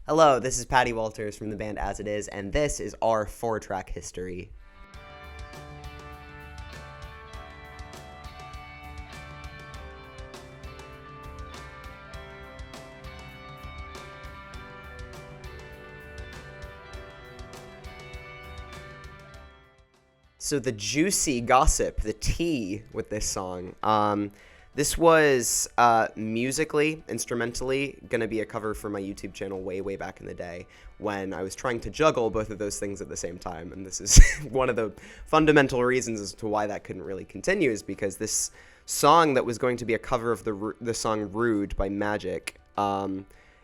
Hello, this is Patty Walters from the band As It Is, and this is our 4-track history. So the juicy gossip, the tea with this song. This was musically, instrumentally, going to be a cover for my YouTube channel way back in the day when I was trying to juggle both of those things at the same time. And this is one of the fundamental reasons as to why that couldn't really continue, is because this song that was going to be a cover of the song Rude by Magic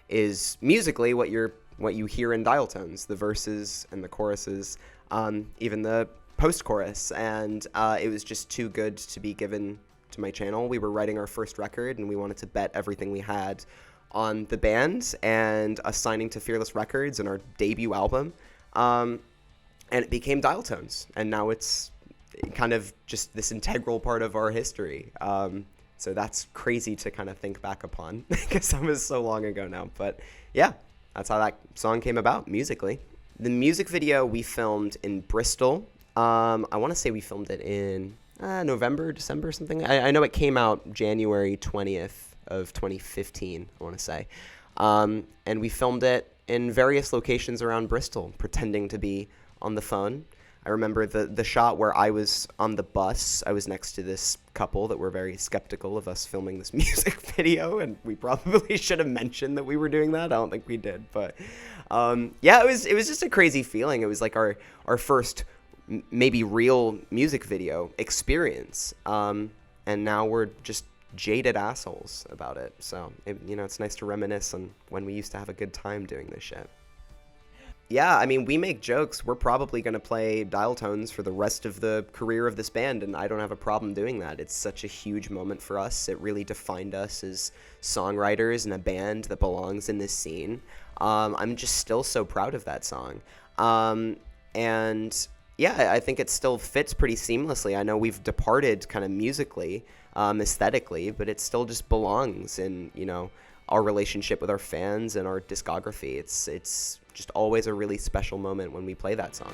is musically what you hear in dial tones, the verses and the choruses, even the post-chorus, and it was just too good to be given to my channel. We were writing our first record, and we wanted to bet everything we had on the band and us signing to Fearless Records and our debut album, and it became dial tones, and now it's kind of just this integral part of our history. So that's crazy to kind of think back upon because that was so long ago now, but yeah, that's how that song came about musically. The music video we filmed in Bristol. I want to say we filmed it in November, December, something. I know it came out January 20th of 2015, I want to say. And we filmed it in various locations around Bristol, pretending to be on the phone. I remember the shot where I was on the bus. I was next to this couple that were very skeptical of us filming this music video, and we probably should have mentioned that we were doing that. I don't think we did, but yeah, it was just a crazy feeling. It was like our first maybe real music video experience, and now we're just jaded assholes about it. So it's nice to reminisce on when we used to have a good time doing this shit. Yeah, I mean, we make jokes. We're probably going to play dial tones for the rest of the career of this band, and I don't have a problem doing that. It's such a huge moment for us. It really defined us as songwriters and a band that belongs in this scene. I'm just still so proud of that song. And yeah, I think it still fits pretty seamlessly. I know we've departed kind of musically, aesthetically, but it still just belongs in, our relationship with our fans and our discography. It's just always a really special moment when we play that song.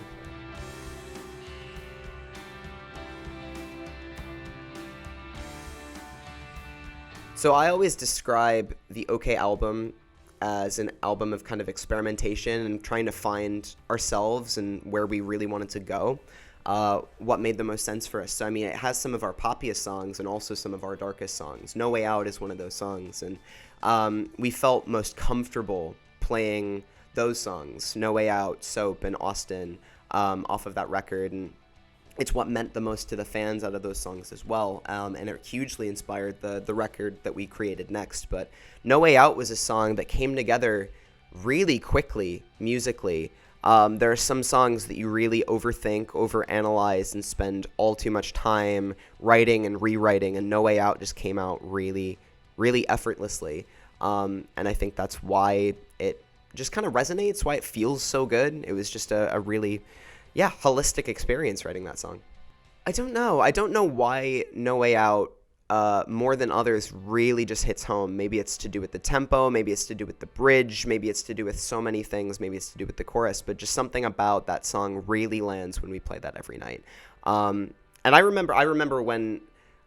So I always describe the OK album as an album of kind of experimentation and trying to find ourselves and where we really wanted to go, what made the most sense for us. So, I mean, it has some of our poppiest songs and also some of our darkest songs. No Way Out is one of those songs, and we felt most comfortable playing those songs, No Way Out, Soap, and Austin, off of that record, and it's what meant the most to the fans out of those songs as well, and it hugely inspired the record that we created next. But No Way Out was a song that came together really quickly musically. There are some songs that you really overthink, overanalyze, and spend all too much time writing and rewriting, and No Way Out just came out really, really effortlessly, and I think that's why it just kind of resonates, why it feels so good. It was just a really holistic experience writing that song. I don't know why No Way Out, more than others, really just hits home. Maybe it's to do with the tempo, maybe it's to do with the bridge, maybe it's to do with so many things, maybe it's to do with the chorus, but just something about that song really lands when we play that every night. And I remember when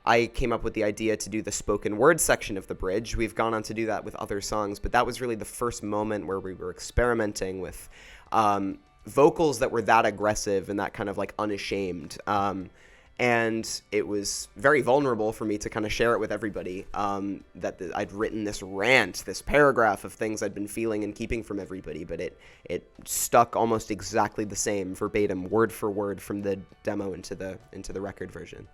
I came up with the idea to do the spoken word section of the bridge. We've gone on to do that with other songs, but that was really the first moment where we were experimenting with vocals that were that aggressive and that kind of like unashamed, and it was very vulnerable for me to kind of share it with everybody, that I'd written this rant, this paragraph of things I'd been feeling and keeping from everybody, but it stuck almost exactly the same, verbatim, word for word, from the demo into the record version.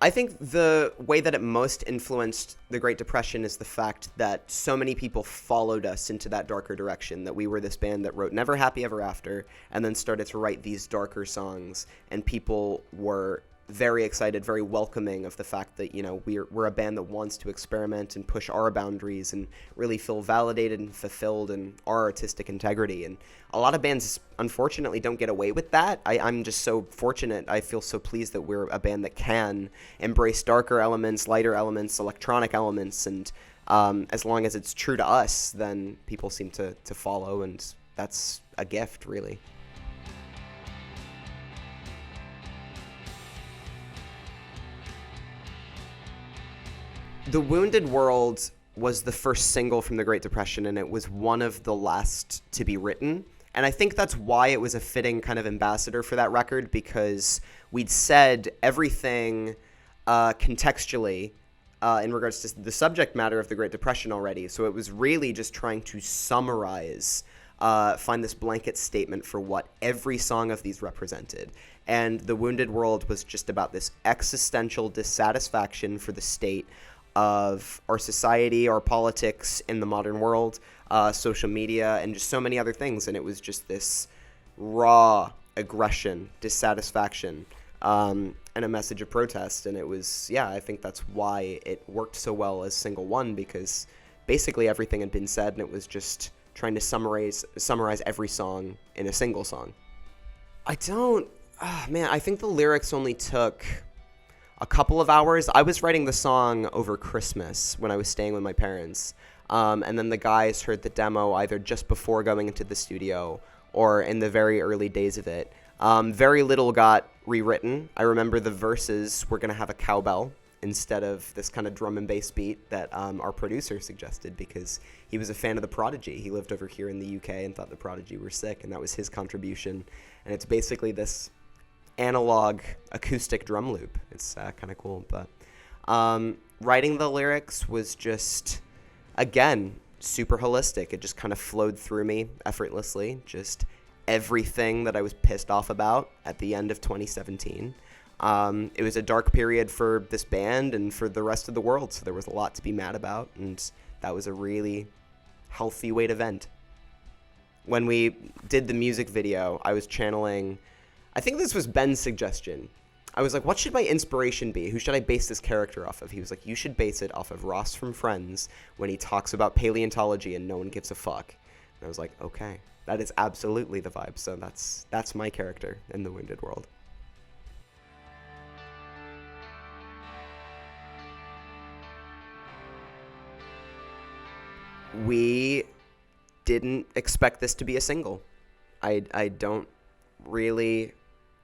I think the way that it most influenced the Great Depression is the fact that so many people followed us into that darker direction, that we were this band that wrote Never Happy Ever After and then started to write these darker songs, and people were very excited, very welcoming of the fact that, we're a band that wants to experiment and push our boundaries and really feel validated and fulfilled in our artistic integrity. And a lot of bands, unfortunately, don't get away with that. I'm just so fortunate. I feel so pleased that we're a band that can embrace darker elements, lighter elements, electronic elements, and As long as it's true to us, then people seem to follow, and that's a gift, really. The Wounded World was the first single from the Great Depression, and it was one of the last to be written. And I think that's why it was a fitting kind of ambassador for that record, because we'd said everything contextually in regards to the subject matter of the Great Depression already. So it was really just trying to summarize, find this blanket statement for what every song of these represented. And The Wounded World was just about this existential dissatisfaction for the state of our society, our politics in the modern world, social media, and just so many other things. And it was just this raw aggression, dissatisfaction, and a message of protest. And it was, I think that's why it worked so well as single one, because basically everything had been said, and it was just trying to summarize every song in a single song. I think the lyrics only took a couple of hours. I was writing the song over Christmas when I was staying with my parents. And then the guys heard the demo either just before going into the studio or in the very early days of it. Very little got rewritten. I remember the verses were going to have a cowbell instead of this kind of drum and bass beat that our producer suggested, because he was a fan of The Prodigy. He lived over here in the UK and thought The Prodigy were sick, and that was his contribution. And it's basically this analog acoustic drum loop. It's kind of cool. But writing the lyrics was just, again, super holistic. It just kind of flowed through me effortlessly. Just everything that I was pissed off about at the end of 2017. It was a dark period for this band and for the rest of the world, so there was a lot to be mad about, and that was a really healthy way to vent. When we did the music video, I was channeling, I think this was Ben's suggestion. I was like, what should my inspiration be? Who should I base this character off of? He was like, you should base it off of Ross from Friends when he talks about paleontology and no one gives a fuck. And I was like, okay, that is absolutely the vibe. So that's my character in The Wounded World. We didn't expect this to be a single. I don't really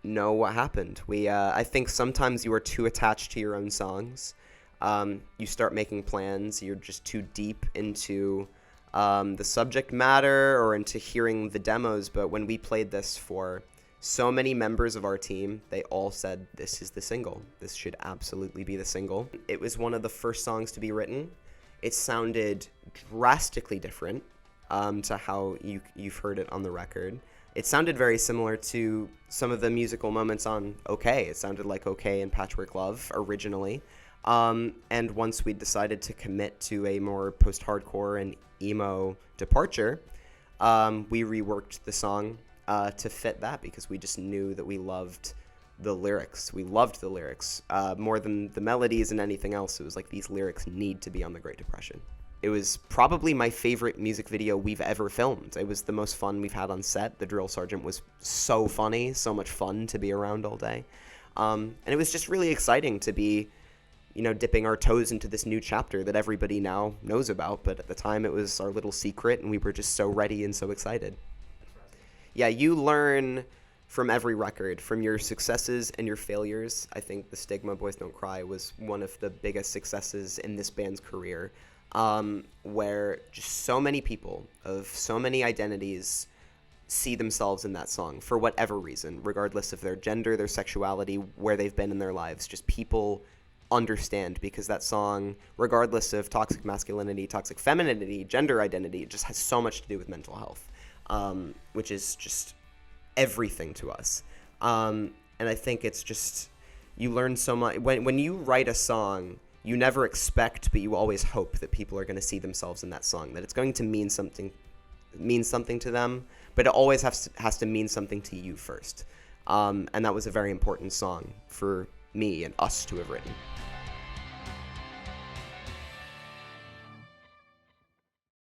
know what happened. I think sometimes you are too attached to your own songs. You start making plans. You're just too deep into the subject matter or into hearing the demos. But when we played this for so many members of our team, they all said, this is the single. This should absolutely be the single. It was one of the first songs to be written. It sounded drastically different to how you've heard it on the record. It sounded very similar to some of the musical moments on OK. It sounded like OK and Patchwork Love originally. And once we decided to commit to a more post-hardcore and emo departure, we reworked the song to fit that, because we just knew that we loved the lyrics. We loved the lyrics more than the melodies and anything else. It was like, these lyrics need to be on the Great Depression. It was probably my favorite music video we've ever filmed. It was the most fun we've had on set. The drill sergeant was so funny, so much fun to be around all day. And it was just really exciting to be, dipping our toes into this new chapter that everybody now knows about. But at the time, it was our little secret, and we were just so ready and so excited. Yeah, you learn from every record, from your successes and your failures. I think the Stigma Boys Don't Cry was one of the biggest successes in this band's career. Where just so many people of so many identities see themselves in that song for whatever reason, regardless of their gender, their sexuality, where they've been in their lives. Just people understand, because that song, regardless of toxic masculinity, toxic femininity, gender identity, it just has so much to do with mental health, which is just everything to us. And I think it's just, you learn so much. When you write a song, you never expect, but you always hope that people are going to see themselves in that song, that it's going to mean something to them, but it always has to mean something to you first. And that was a very important song for me and us to have written.